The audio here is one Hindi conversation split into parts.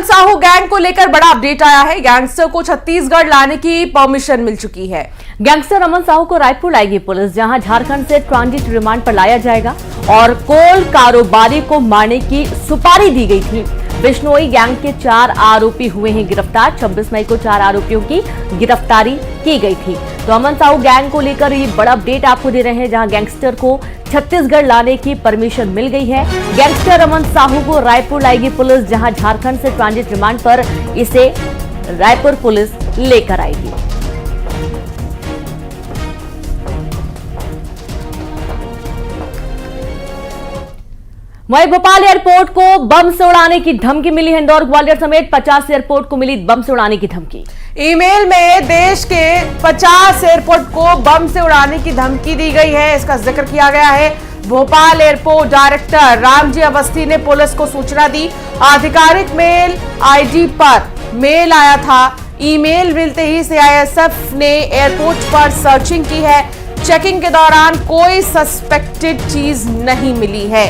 साहू गैंग को लेकर बड़ा अपडेट आया है। गैंगस्टर को छत्तीसगढ़ लाने की परमिशन मिल चुकी है। गैंगस्टर अमन साहू को रायपुर लाएगी पुलिस, जहां झारखंड से ट्रांजिट रिमांड पर लाया जाएगा और कोल कारोबारी को मारने की सुपारी दी गई थी। बिश्नोई गैंग के 4 आरोपी हुए हैं गिरफ्तार। 26 मई को 4 आरोपियों की गिरफ्तारी की गई थी। तो अमन साहू गैंग को लेकर ये बड़ा अपडेट आपको दे रहे हैं, जहां गैंगस्टर को छत्तीसगढ़ लाने की परमिशन मिल गई है। गैंगस्टर अमन साहू को रायपुर लाएगी पुलिस, जहां झारखंड से ट्रांजिट रिमांड पर इसे रायपुर पुलिस लेकर आएगी। वहीं भोपाल एयरपोर्ट को बम से उड़ाने की धमकी मिली है। इंदौर ग्वालियर समेत 50 एयरपोर्ट को मिली बम से उड़ाने की धमकी। ईमेल में देश के 50 एयरपोर्ट को बम से उड़ाने की धमकी दी गई है। इसका जिक्र किया गया है। भोपाल एयरपोर्ट डायरेक्टर रामजी अवस्थी ने पुलिस को सूचना दी। आधिकारिक मेल आईडी पर मेल आया था। ईमेल मिलते ही सीआईएसएफ ने एयरपोर्ट पर सर्चिंग की है। चेकिंग के दौरान कोई सस्पेक्टेड चीज नहीं मिली है।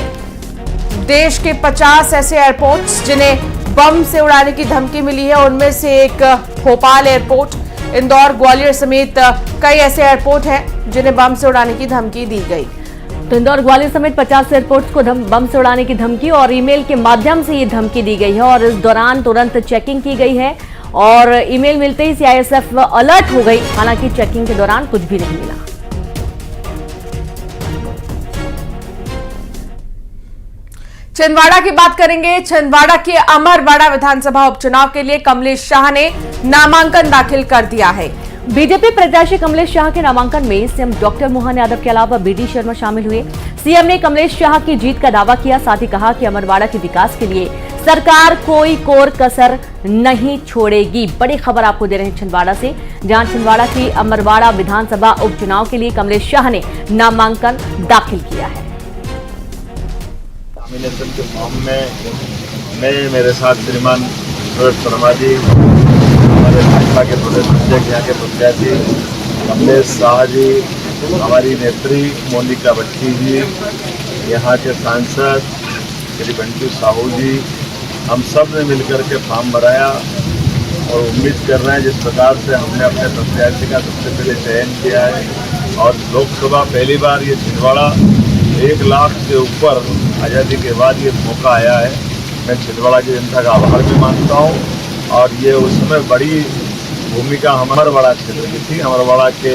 देश के 50 ऐसे एयरपोर्ट्स जिन्हें बम से उड़ाने की धमकी मिली है, उनमें से एक भोपाल एयरपोर्ट, इंदौर ग्वालियर समेत कई ऐसे एयरपोर्ट हैं जिन्हें बम से उड़ाने की धमकी दी गई। तो इंदौर ग्वालियर समेत 50 एयरपोर्ट्स को बम से उड़ाने की धमकी और ईमेल के माध्यम से ये धमकी दी गई है और इस दौरान तुरंत चेकिंग की गई है और ईमेल मिलते ही सीआईएसएफ अलर्ट हो गई। हालांकि चेकिंग के दौरान कुछ भी नहीं मिला। छिंदवाड़ा की बात करेंगे। छिंदवाड़ा के अमरवाड़ा विधानसभा उपचुनाव के लिए कमलेश शाह ने नामांकन दाखिल कर दिया है। बीजेपी प्रत्याशी कमलेश शाह के नामांकन में सीएम डॉक्टर मोहन यादव के अलावा बीडी शर्मा शामिल हुए। सीएम ने कमलेश शाह की जीत का दावा किया, साथ ही कहा कि अमरवाड़ा के विकास के लिए सरकार कोई कोर कसर नहीं छोड़ेगी। बड़ी खबर आपको दे रहे हैं छिंदवाड़ा से, जहां छिंदवाड़ा की अमरवाड़ा विधानसभा उपचुनाव के लिए कमलेश शाह ने नामांकन दाखिल किया है। नॉमिनेशन के फॉर्म में मैं, मेरे साथ श्रीमान सूरज शर्मा जी, हमारे भाजपा के प्रदेश अध्यक्ष यहाँ के प्रत्याशी कमलेश शाह जी, हमारी नेत्री मोनिका बट्टी जी, यहाँ के सांसद श्री बंटू साहू जी, हम सब ने मिलकर के फॉर्म भराया और उम्मीद कर रहे हैं जिस प्रकार से हमने अपने प्रत्याशी का सबसे पहले चयन किया है और लोकसभा पहली बार ये छिंदवाड़ा 1 लाख से ऊपर आज़ादी के बाद ये मौका आया है। मैं छिंदवाड़ा की जनता का आभार भी मानता हूँ और ये उसमें बड़ी भूमिका अमरवाड़ा क्षेत्र की थी। अमरवाड़ा के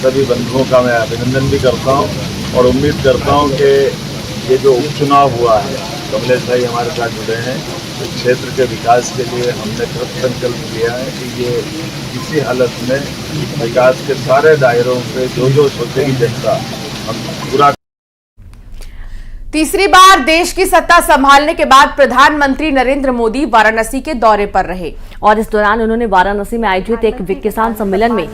सभी बंधुओं का मैं अभिनंदन भी करता हूँ और उम्मीद करता हूँ कि ये जो उपचुनाव हुआ है, कमलेश भाई हमारे साथ जुड़े हैं, तो क्षेत्र के विकास के लिए हमने कृत संकल्प लिया है कि ये किसी हालत में विकास के सारे दायरों पे जो सोचेगी जनता हम पूरा। तीसरी बार देश की सत्ता संभालने के बाद प्रधानमंत्री नरेंद्र मोदी वाराणसी के दौरे पर रहे और इस दौरान उन्होंने वाराणसी में आयोजित एक किसान सम्मेलन में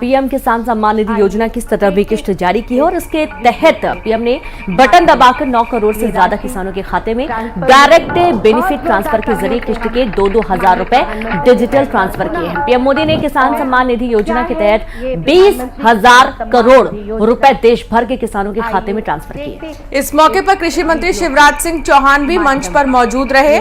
पीएम किसान सम्मान निधि योजना की 17वीं किस्त जारी की है और इसके तहत पीएम ने बटन दबाकर 9 करोड़ से ज्यादा किसानों के खाते में डायरेक्ट बेनिफिट ट्रांसफर के जरिए किस्त के 2-2 हजार रुपए डिजिटल ट्रांसफर किए हैं। पीएम मोदी ने किसान सम्मान निधि योजना के तहत 20,000 करोड़ रुपए देश भर के किसानों के खाते में ट्रांसफर किए। इस मौके पर कृषि मंत्री शिवराज सिंह चौहान भी मंच पर मौजूद रहे।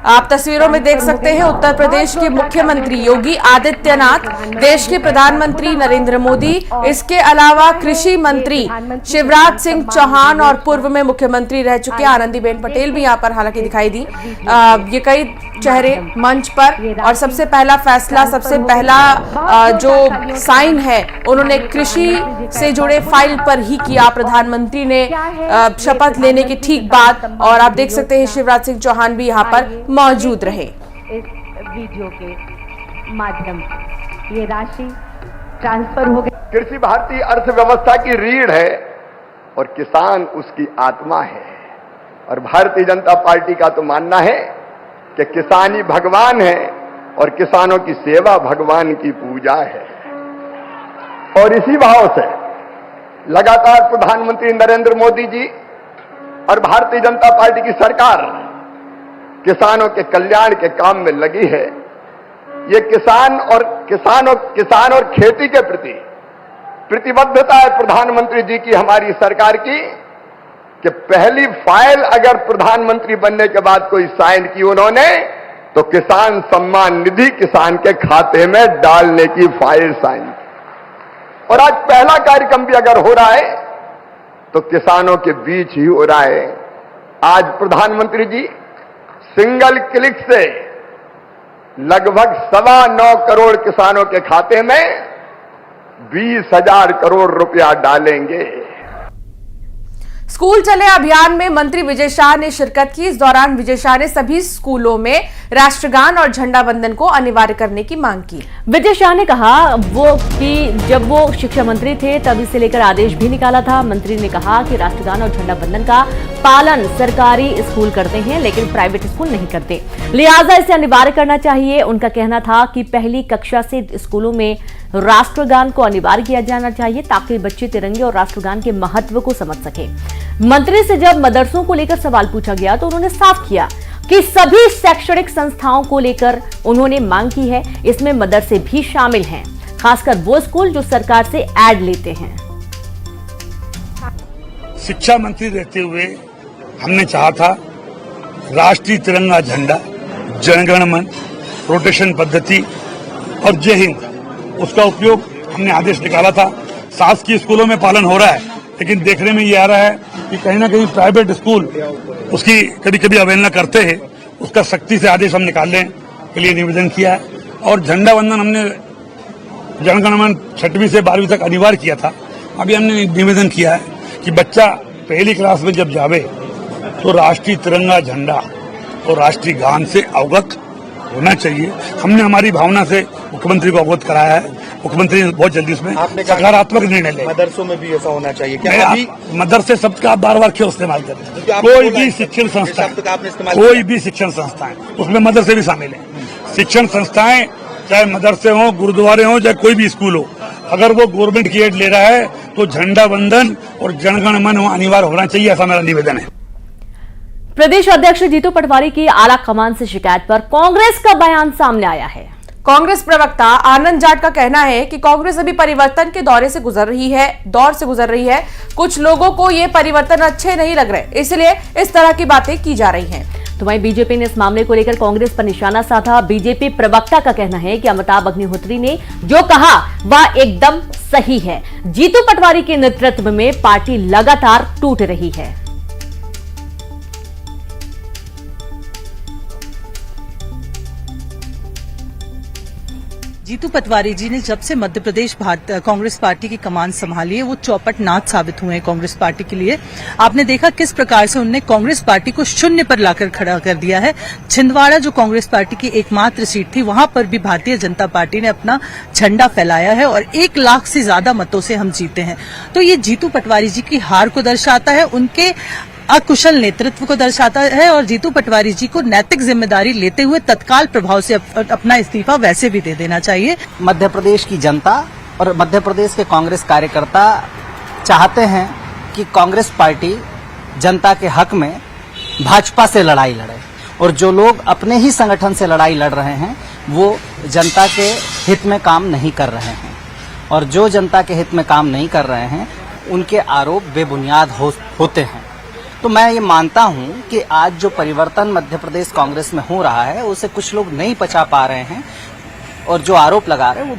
आप तस्वीरों में देख सकते हैं उत्तर प्रदेश के मुख्यमंत्री योगी आदित्यनाथ, देश के प्रधानमंत्री नरेंद्र मोदी, इसके अलावा कृषि मंत्री शिवराज सिंह चौहान और पूर्व में मुख्यमंत्री रह चुके आनंदीबेन पटेल भी यहाँ पर हालांकि दिखाई दी। ये कई चेहरे मंच पर और सबसे पहला फैसला, सबसे पहला जो साइन है उन्होंने कृषि से जुड़े फाइल पर ही किया। प्रधानमंत्री ने शपथ लेने के ठीक बाद और आप देख सकते हैं शिवराज सिंह चौहान भी यहाँ पर मौजूद रहे। इस वीडियो के माध्यम से ये राशि ट्रांसफर हो गई। कृषि भारतीय अर्थव्यवस्था की रीढ़ है और किसान उसकी आत्मा है और भारतीय जनता पार्टी का तो मानना है कि किसान ही भगवान है और किसानों की सेवा भगवान की पूजा है। और इसी भाव से लगातार प्रधानमंत्री नरेंद्र मोदी जी और भारतीय जनता पार्टी की सरकार किसानों के कल्याण के काम में लगी है। ये किसान और खेती के प्रति प्रतिबद्धता है प्रधानमंत्री जी की, हमारी सरकार की, कि पहली फाइल अगर प्रधानमंत्री बनने के बाद कोई साइन की उन्होंने तो किसान सम्मान निधि किसान के खाते में डालने की फाइल साइन की। और आज पहला कार्यक्रम भी अगर हो रहा है तो किसानों के बीच ही हो रहा है। आज प्रधानमंत्री जी सिंगल क्लिक से लगभग 9.25 करोड़ किसानों के खाते में 20,000 करोड़ रुपया डालेंगे। स्कूल चले अभियान में मंत्री विजय शाह ने शिरकत की। इस दौरान विजय शाह ने सभी स्कूलों में राष्ट्रगान और झंडा वंदन को अनिवार्य करने की मांग की। विजय शाह ने कहा कि जब वो शिक्षा मंत्री थे तब इसे लेकर आदेश भी निकाला था। मंत्री ने कहा कि राष्ट्रगान और झंडा वंदन का पालन सरकारी स्कूल करते हैं लेकिन प्राइवेट स्कूल नहीं करते, लिहाजा इसे अनिवार्य करना चाहिए। उनका कहना था कि पहली कक्षा से स्कूलों में राष्ट्रगान को अनिवार्य किया जाना चाहिए ताकि बच्चे तिरंगे और राष्ट्रगान के महत्व को समझ सके। मंत्री से जब मदरसों को लेकर सवाल पूछा गया तो उन्होंने साफ किया कि सभी शैक्षणिक संस्थाओं को लेकर उन्होंने मांग की है, इसमें मदरसे भी शामिल हैं, खासकर वो स्कूल जो सरकार से ऐड लेते हैं। शिक्षा मंत्री रहते हुए हमने चाहा था राष्ट्रीय तिरंगा झंडा, जनगण मन, रोटेशन पद्धति और जय हिंद, उसका उपयोग हमने आदेश निकाला था। शासकीय स्कूलों में पालन हो रहा है, लेकिन देखने में ये आ रहा है कि कहीं ना कहीं प्राइवेट स्कूल उसकी कभी कभी अवहेलना करते हैं। उसका सख्ती से आदेश हम निकालने के लिए निवेदन किया है। और झंडा वंदन हमने जनगण मन 6वीं से 12वीं तक अनिवार्य किया था। अभी हमने निवेदन किया है कि बच्चा पहली क्लास में जब जावे तो राष्ट्रीय तिरंगा झंडा और राष्ट्रीय गान से अवगत होना चाहिए। हमने हमारी भावना से मुख्यमंत्री को अवगत कराया है। मुख्यमंत्री ने बहुत जल्दी इसमें सकारात्मक निर्णय ले। मदरसों में भी ऐसा होना चाहिए क्या? अभी मदरसे शब्द का आप बार-बार क्यों इस्तेमाल कर रहे हैं? कोई भी शिक्षण संस्थाएं उसमें मदरसे भी शामिल है। शिक्षण संस्थाएं चाहे मदरसे हो, गुरुद्वारे हो, चाहे कोई भी स्कूल हो, अगर वो गवर्नमेंट की एड ले रहा है तो झंडा वंदन और जनगण मन अनिवार्य होना चाहिए, ऐसा मेरा निवेदन है। प्रदेश अध्यक्ष जीतू पटवारी की आला कमान से शिकायत पर कांग्रेस का बयान सामने आया है। कांग्रेस प्रवक्ता आनंद जाट का कहना है कि कांग्रेस अभी परिवर्तन के दौर से गुजर रही है। कुछ लोगों को ये परिवर्तन अच्छे नहीं लग रहे, इसलिए इस तरह की बातें की जा रही हैं। तो वहीं बीजेपी ने इस मामले को लेकर कांग्रेस पर निशाना साधा। बीजेपी प्रवक्ता का कहना है कि अमिताभ अग्निहोत्री ने जो कहा वह एकदम सही है। जीतू पटवारी के नेतृत्व में पार्टी लगातार टूट रही है। जीतू पटवारी जी ने जब से मध्य प्रदेश कांग्रेस पार्टी की कमान संभाली है वो चौपट नाथ साबित हुए हैं कांग्रेस पार्टी के लिए। आपने देखा किस प्रकार से उन्होंने कांग्रेस पार्टी को शून्य पर लाकर खड़ा कर दिया है। छिंदवाड़ा जो कांग्रेस पार्टी की एकमात्र सीट थी वहां पर भी भारतीय जनता पार्टी ने अपना झंडा फैलाया है और 1 लाख से ज्यादा मतों से हम जीते हैं। तो ये जीतू पटवारी जी की हार को दर्शाता है, उनके अकुशल नेतृत्व को दर्शाता है और जीतू पटवारी जी को नैतिक जिम्मेदारी लेते हुए तत्काल प्रभाव से अपना इस्तीफा वैसे भी दे देना चाहिए। मध्य प्रदेश की जनता और मध्य प्रदेश के कांग्रेस कार्यकर्ता चाहते हैं कि कांग्रेस पार्टी जनता के हक में भाजपा से लड़ाई लड़े और जो लोग अपने ही संगठन से लड़ाई लड़ रहे हैं वो जनता के हित में काम नहीं कर रहे हैं और जो जनता के हित में काम नहीं कर रहे हैं उनके आरोप बेबुनियाद होते हैं। तो मैं ये मानता हूं कि आज जो परिवर्तन मध्य प्रदेश कांग्रेस में हो रहा है उसे कुछ लोग नहीं पचा पा रहे हैं और जो आरोप लगा रहे हैं वो